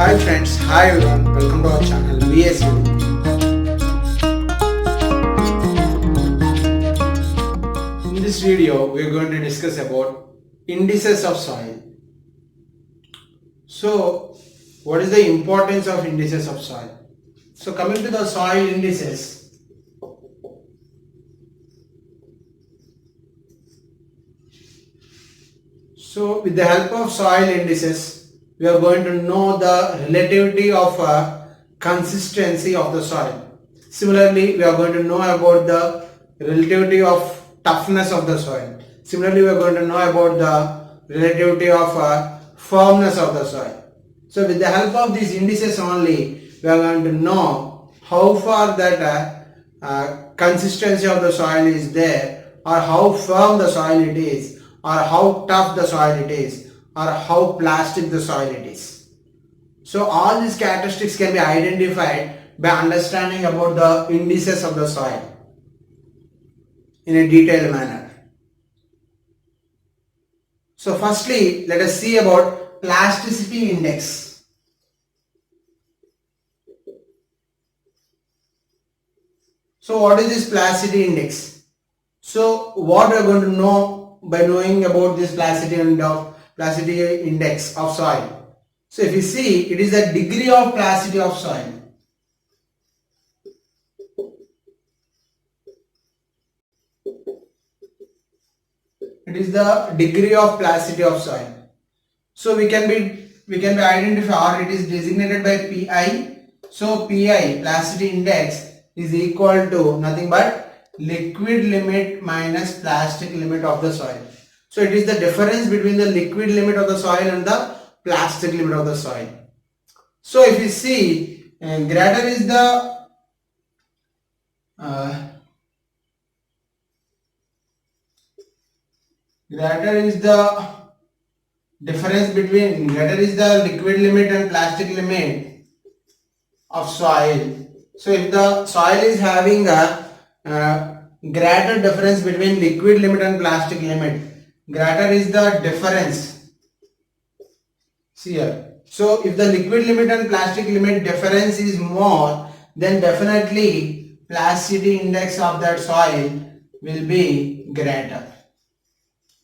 Hi friends, hi everyone, welcome to our channel VSU. In this video, we are going to discuss about indices of soil. So, what is the importance of indices of soil? So, coming to the soil indices, so with the help of soil indices, we are going to know the relativity of consistency of the soil. Similarly, we are going to know about the relativity of toughness of the soil. Similarly, we are going to know about the relativity of firmness of the soil. So, with the help of these indices only, we are going to know how far that consistency of the soil is there, or how firm the soil it is, or how tough the soil it is, or how plastic the soil it is. So all these characteristics can be identified by understanding about the indices of the soil in a detailed manner. So firstly, let us see about plasticity index. So what is this plasticity index? So what we are going to know by knowing about this plasticity index of soil. So if you see, it is the degree of plasticity of soil. It is the degree of plasticity of soil. So we can be identified, or it is designated by Pi. So Pi, plasticity index, is equal to nothing but liquid limit minus plastic limit of the soil. So it is the difference between the liquid limit of the soil and the plastic limit of the soil. So if you see, greater is the difference between, greater is the liquid limit and plastic limit of soil. So if the soil is having a greater difference between liquid limit and plastic limit, greater is the difference. See here. So if the liquid limit and plastic limit difference is more, then definitely plasticity index of that soil will be greater,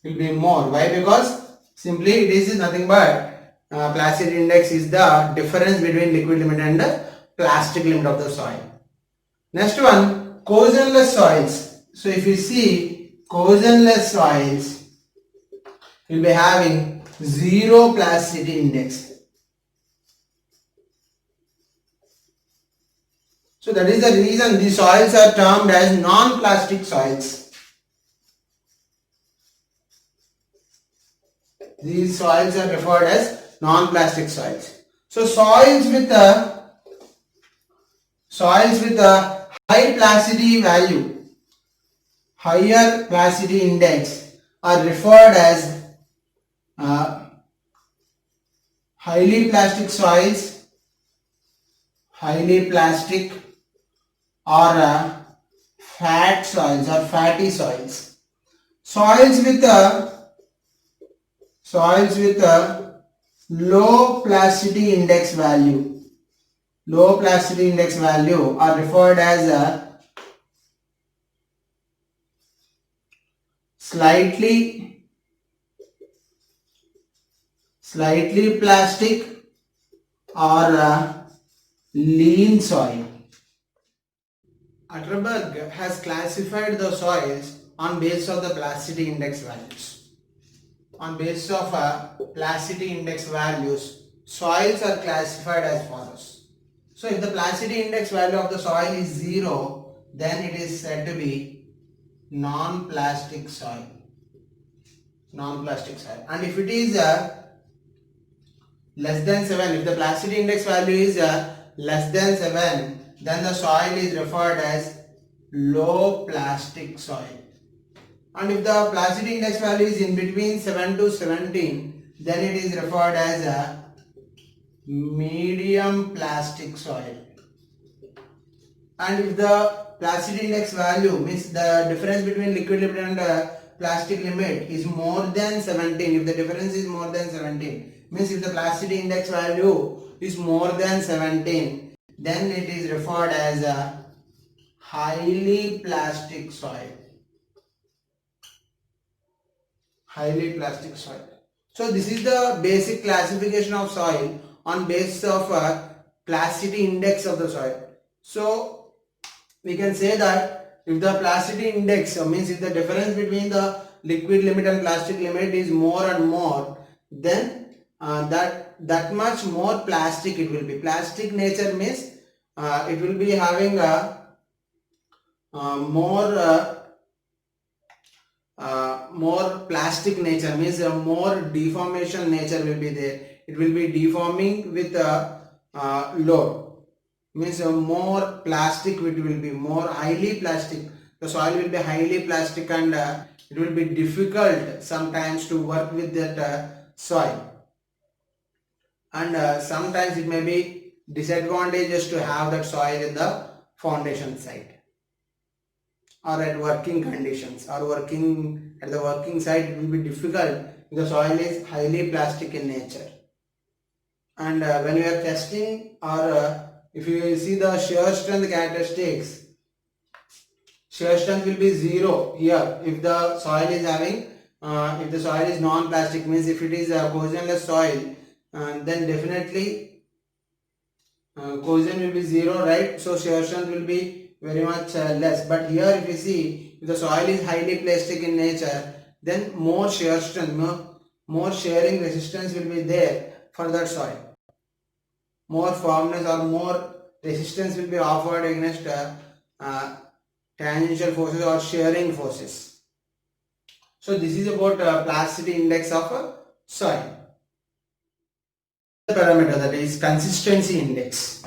will be more. Why? Because simply it is nothing but plasticity index is the difference between liquid limit and the plastic limit of the soil. Next one, corrosionless soils. So if you see, corrosionless soils will be having zero plasticity index. So that is the reason these soils are termed as non-plastic soils. These soils are referred as non-plastic soils. So soils with a high plasticity value, higher plasticity index, are referred as highly plastic soils, highly plastic, or fat soils or fatty soils. Soils with a low plasticity index value, are referred as a slightly plastic or lean soil. Atterberg has classified the soils on basis of the plasticity index values. On basis of plasticity index values, soils are classified as follows. So if the plasticity index value of the soil is 0, then it is said to be non-plastic soil. And if it is less than 7, if the plasticity index value is less than 7, then the soil is referred as low plastic soil. And if the plasticity index value is in between 7 to 17, then it is referred as a medium plastic soil. And if the plasticity index value, means the difference between liquid limit and plastic limit, is more than 17, if the difference is more than 17, Means if the plasticity index value is more than 17, then it is referred as a highly plastic soil. Highly plastic soil. So this is the basic classification of soil on basis of plasticity index of the soil. So we can say that if the plasticity index means if the difference between the liquid limit and plastic limit is more and more, then that much more plastic it will be. Plastic nature means it will be having a more plastic nature, means a more deformation nature will be there. It will be deforming with a load, means more plastic it will be, more highly plastic. The soil will be highly plastic and it will be difficult sometimes to work with that soil, and sometimes it may be disadvantageous to have that soil in the foundation site or at working conditions, or working at the working site it will be difficult if the soil is highly plastic in nature. And when you are testing, or if you see the shear strength characteristics, shear strength will be 0 here if the soil is having if the soil is non-plastic, means if it is a cohesionless soil, then definitely cohesion will be 0, right? So shear strength will be very much less. But here if you see, if the soil is highly plastic in nature, then more shear strength, more shearing resistance will be there for that soil. More firmness or more resistance will be offered against tangential forces or shearing forces. So this is about plasticity index of soil. The parameter, that is consistency index.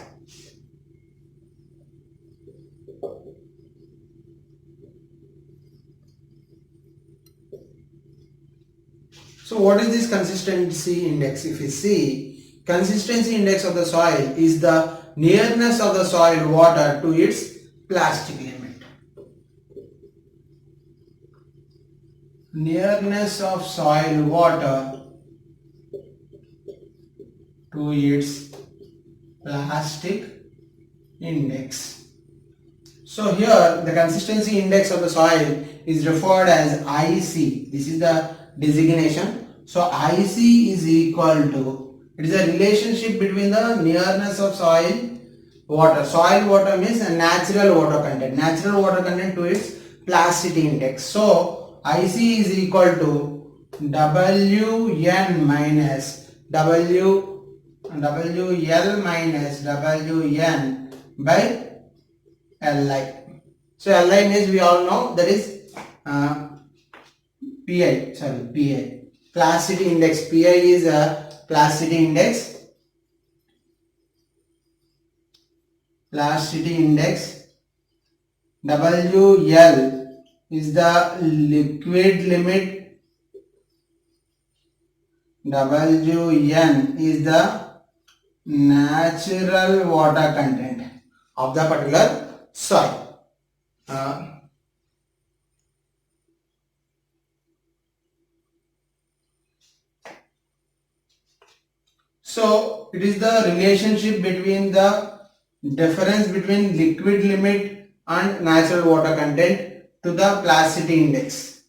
So what is this consistency index? If you see, consistency index of the soil is the nearness of the soil water to its plastic limit. Nearness of soil water to its plastic index. So here the consistency index of the soil is referred as IC. This is the designation. So IC is equal to, it is a relationship between the nearness of soil water. Soil water means a natural water content. Natural water content to its plasticity index. So IC is equal to WN minus WL minus WN by Li. So Li means we all know that is PI. Plasticity index. PI is a plasticity index. Plasticity index. WL is the liquid limit. WN is the natural water content of the particular soil. So it is the relationship between the difference between liquid limit and natural water content to the plasticity index.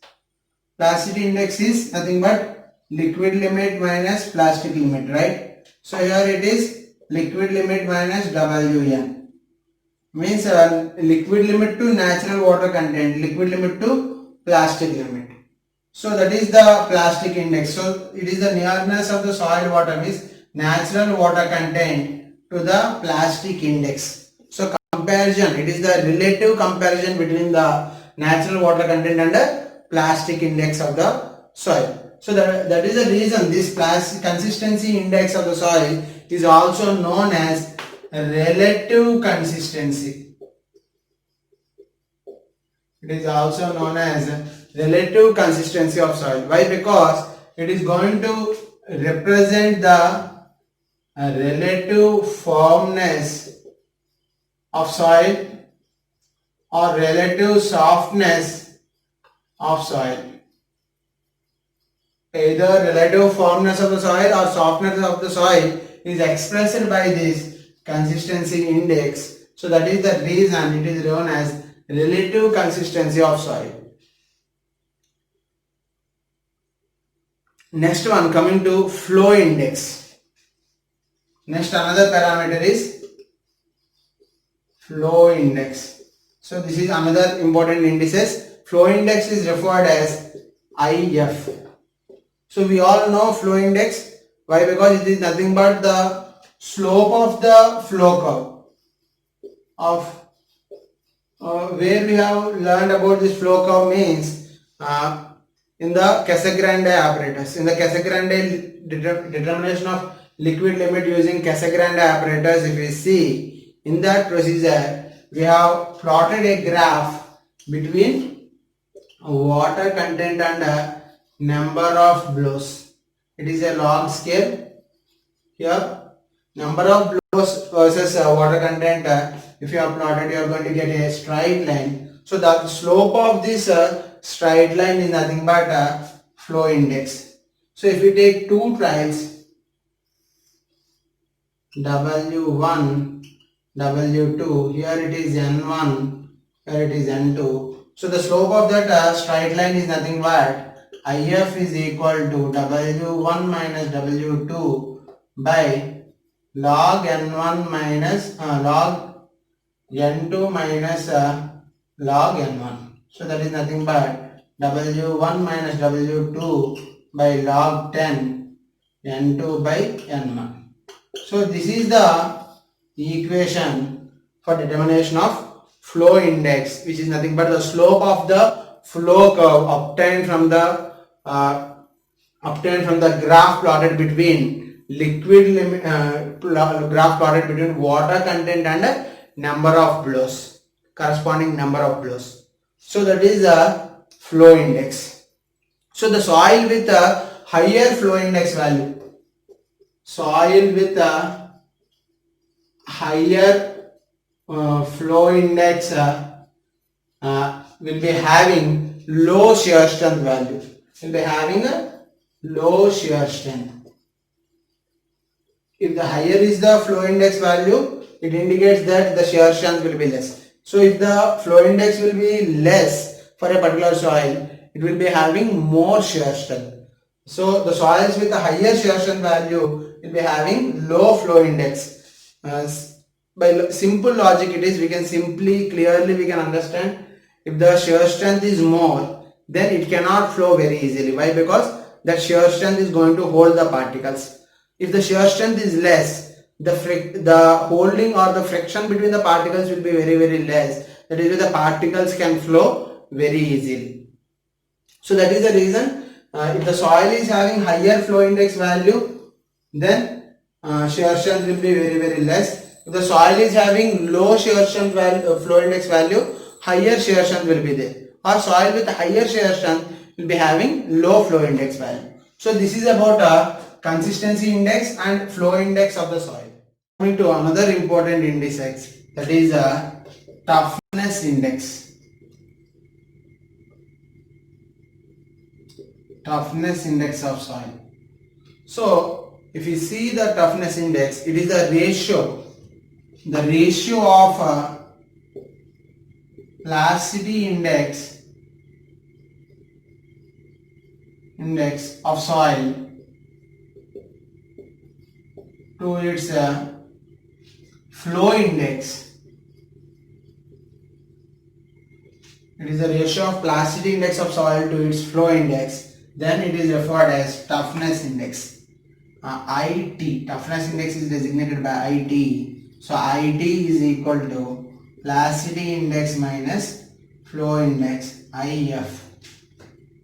Plasticity index is nothing but liquid limit minus plastic limit, right? So here it is liquid limit minus WN, means liquid limit to natural water content, liquid limit to plastic limit. So that is the plastic index. So it is the nearness of the soil water, means natural water content to the plastic index. So comparison, it is the relative comparison between the natural water content and the plastic index of the soil. So that is the reason this consistency index of the soil is also known as relative consistency. It is also known as relative consistency of soil. Why? Because it is going to represent the relative firmness of soil or relative softness of soil. either relative firmness of the soil or softness of the soil is expressed by this consistency index. So that is the reason it is known as relative consistency of soil. Next one, coming to flow index. Next another parameter is flow index. So this is another important indices. Flow index is referred as IF. So we all know flow index. Why? Because it is nothing but the slope of the flow curve of where we have learned about this flow curve means in the Casagrande apparatus. In the Casagrande determination of liquid limit using Casagrande apparatus, if we see in that procedure, we have plotted a graph between water content and number of blows. It is a log scale. Here, number of blows versus water content. If you have plotted, you are going to get a straight line. So the slope of this straight line is nothing but flow index. So if we take two trials, W1, W2, here it is N1, here it is N2. So the slope of that straight line is nothing but IF is equal to W1 minus W2 by log N1 minus log N2 minus log N1. So that is nothing but W1 minus W2 by log 10 N2 by N1. So this is the equation for determination of flow index, which is nothing but the slope of the flow curve obtained from the graph plotted between liquid limit graph plotted between water content and number of blows, corresponding number of blows. So that is a flow index. So the soil with a higher flow index value, soil with a higher flow index will be having low shear strength value. Will be having a low shear strength. If the higher is the flow index value, it indicates that the shear strength will be less. So if the flow index will be less for a particular soil, it will be having more shear strength. So the soils with a higher shear strength value will be having low flow index. By simple logic it is, we can simply clearly we can understand, if the shear strength is more, then it cannot flow very easily. Why? Because that shear strength is going to hold the particles. If the shear strength is less, the holding or the friction between the particles will be very less. That is why the particles can flow very easily. So that is the reason if the soil is having higher flow index value, then shear strength will be very less. If the soil is having low shear strength value, flow index value, higher shear strength will be there. Or soil with higher shear strength will be having low flow index value. So this is about consistency index and flow index of the soil. Coming to another important index, that is toughness index. Toughness index of soil. So if you see the toughness index, it is the ratio of plasticity index of soil to its flow index. It is the ratio of plasticity index of soil to its flow index. Then it is referred as toughness index. IT, toughness index is designated by IT. So IT is equal to plasticity index minus flow index, IF.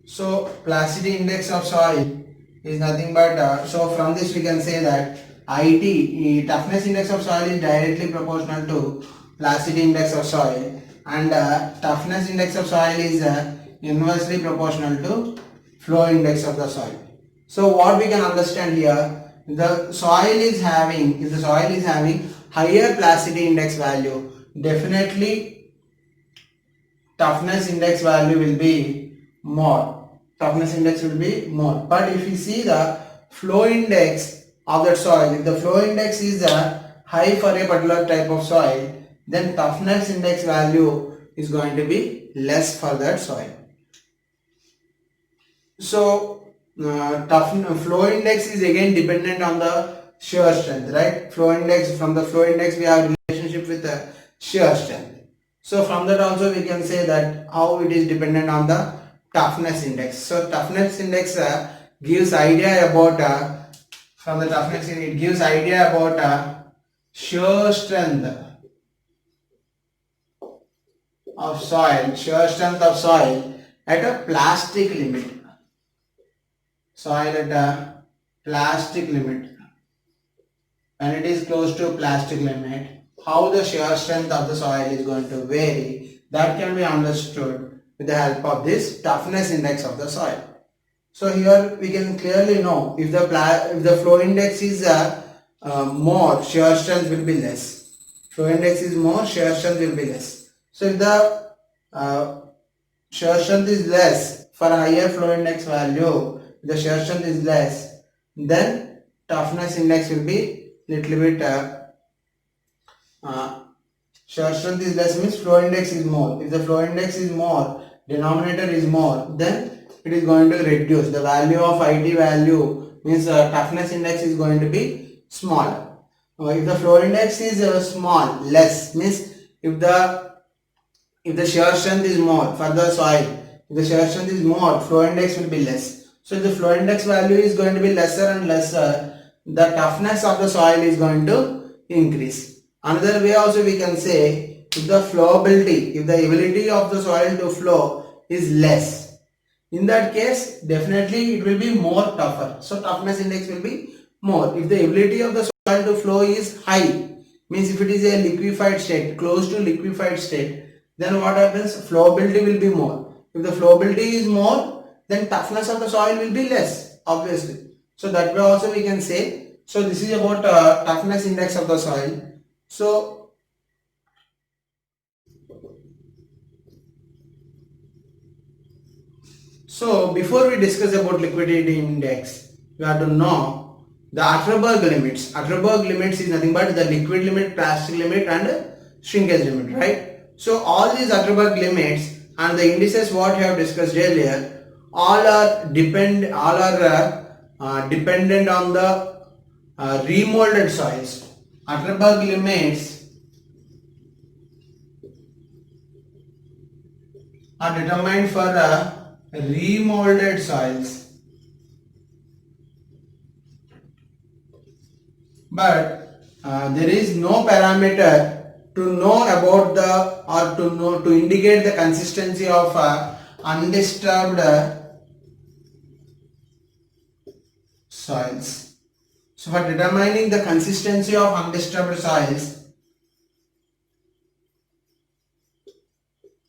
So plasticity index of soil is nothing but so from this we can say that IT, toughness index of soil, is directly proportional to plasticity index of soil, and toughness index of soil is inversely proportional to flow index of the soil. So what we can understand here, if the soil is having higher plasticity index value, definitely toughness index value will be more. toughness index will be more. But if you see the flow index of that soil, if the flow index is high for a particular type of soil, then toughness index value is going to be less for that soil. So flow index is again dependent on the shear strength, right? Flow index, from the flow index we have relationship with the shear strength. So from that also we can say that how it is dependent on the toughness index. So toughness index gives idea about from the toughness it gives idea about shear strength of soil, shear strength of soil at a plastic limit. Soil at a plastic limit. When it is close to plastic limit, how the shear strength of the soil is going to vary, that can be understood with the help of this toughness index of the soil. So here we can clearly know if the flow index is more, shear strength will be less. Flow index is more, shear strength will be less. So if the shear strength is less for a higher flow index value, the shear strength is less, then toughness index will be little bit shear strength is less means flow index is more. If the flow index is more, denominator is more, then it is going to reduce. The value of IT value means toughness index is going to be smaller. If the flow index is small, less means if the shear strength is more for the soil, if the shear strength is more, flow index will be less. So if the flow index value is going to be lesser and lesser, the toughness of the soil is going to increase. Another way also we can say, if the flowability, if the ability of the soil to flow is less, in that case definitely it will be more tougher. So toughness index will be more. If the ability of the soil to flow is high, means if it is a liquefied state, close to liquefied state, then what happens? Flowability will be more. If the flowability is more, then toughness of the soil will be less, obviously. So that way also we can say. So this is about toughness index of the soil. So before we discuss about liquidity index, we have to know the Atterberg limits. Atterberg limits is nothing but the liquid limit, plastic limit and shrinkage limit, right? So all these Atterberg limits and the indices what we have discussed earlier, all are dependent on the remolded soils. Atterberg limits are determined for remolded soils, but there is no parameter to know about the to indicate the consistency of undisturbed soils. So for determining the consistency of undisturbed soils,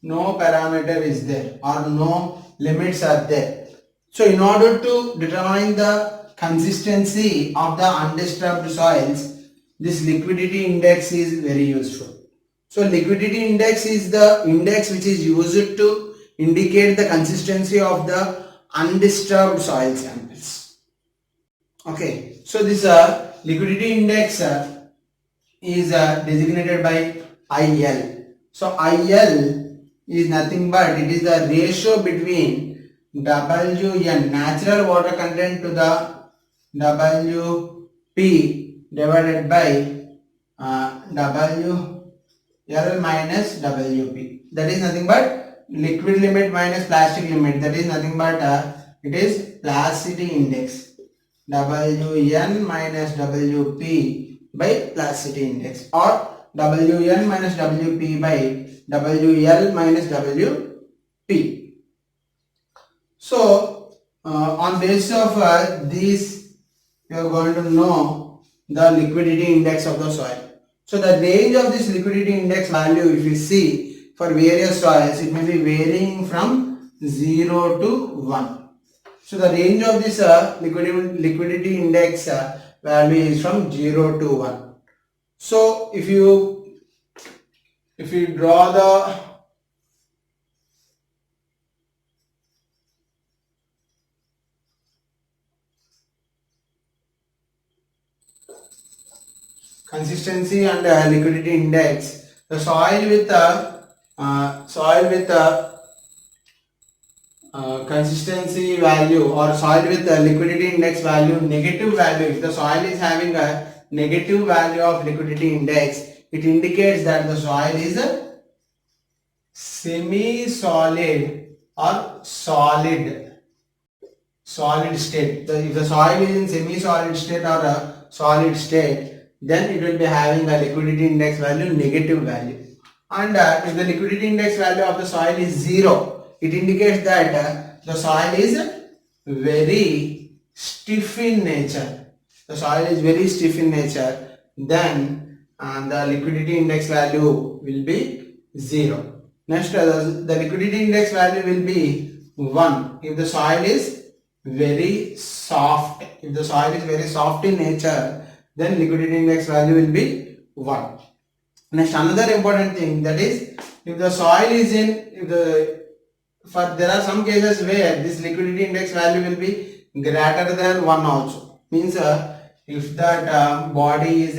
no parameter is there or no limits are there. So in order to determine the consistency of the undisturbed soils, this liquidity index is very useful. So liquidity index is the index which is used to indicate the consistency of the undisturbed soil samples. Okay, so this liquidity index is designated by IL. So IL is nothing but it is the ratio between WN, natural water content, to the WP divided by WL minus WP. That is nothing but liquid limit minus plastic limit. That is nothing but it is plasticity index. WN minus WP by plasticity index, or WN minus WP by WL minus WP. So on basis of these, you are going to know the liquidity index of the soil. So the range of this liquidity index value, if you see for various soils, it may be varying from 0 to 1. So the range of this liquidity index value is from 0 to 1. So if you if you draw the, if you draw the, if you consistency and liquidity index. The soil with consistency value or soil with liquidity index value negative value. If the soil is having a negative value of liquidity index, it indicates that the soil is a semi-solid or solid state. If the soil is in semi-solid state or a solid state, then it will be having a liquidity index value negative value. And if the liquidity index value of the soil is 0, it indicates that the soil is very stiff in nature. The soil is very stiff in nature, then the liquidity index value will be 0. Next, the liquidity index value will be 1 if the soil is very soft. If the soil is very soft in nature, then liquidity index value will be 1. Next, another important thing, that is, if the soil is there are some cases where this liquidity index value will be greater than 1 also. Means if that body is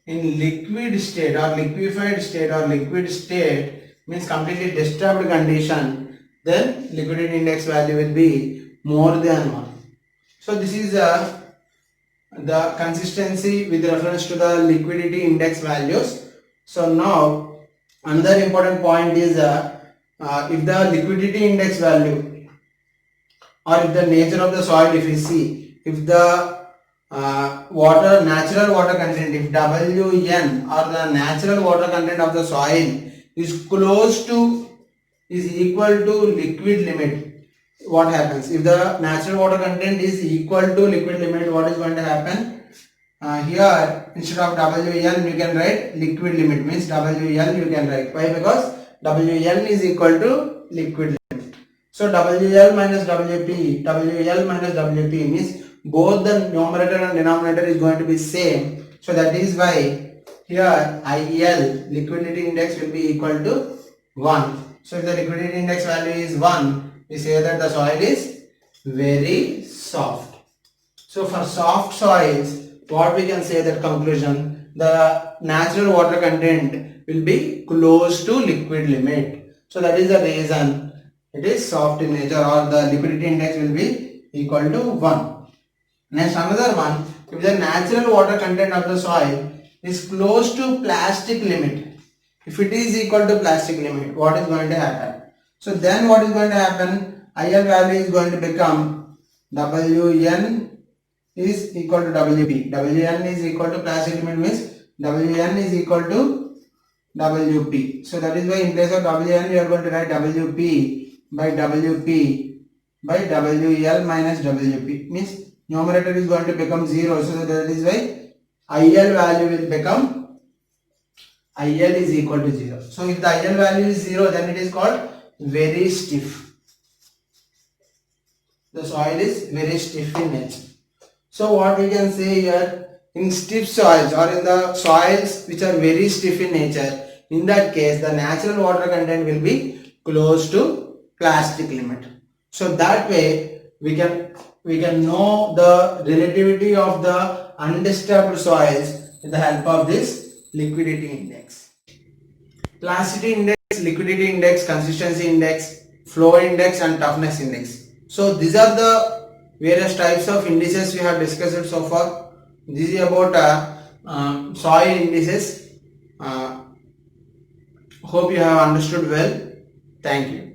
in liquid state or liquefied state or liquid state, means completely disturbed condition, then liquidity index value will be more than 1. So this is the consistency with reference to the liquidity index values. So now another important point is if the liquidity index value or if the nature of the soil, if we see, if the natural water content, if WN or the natural water content of the soil is equal to liquid limit, what happens? If the natural water content is equal to liquid limit, what is going to happen? Here instead of WN you can write liquid limit, means WL you can write. Why? Because WN is equal to liquid limit. So WL minus WP means both the numerator and denominator is going to be same. So that is why here IL, liquidity index, will be equal to 1. So if the liquidity index value is 1, we say that the soil is very soft. So for soft soils, what we can say, that conclusion, the natural water content will be close to liquid limit. So that is the reason it is soft in nature, or the liquidity index will be equal to 1. Next, another one, if the natural water content of the soil is close to plastic limit, if it is equal to plastic limit, what is going to happen? So then what is going to happen? IL value is going to become WN is equal to WP. WN is equal to plastic limit, means WN is equal to WP. So that is why in place of WN we are going to write WP by WL minus WP, means numerator is going to become 0. So that is why IL value will become, IL is equal to 0. So if the IL value is 0, then it is called very stiff. The soil is very stiff in nature. So what we can say here, in stiff soils or in the soils which are very stiff in nature, in that case the natural water content will be close to plastic limit. So that way we can know the relativity of the undisturbed soils with the help of this liquidity index. Plasticity index, liquidity index, consistency index, flow index and toughness index. So these are the various types of indices we have discussed so far. This is about soil indices. Hope you have understood well. Thank you.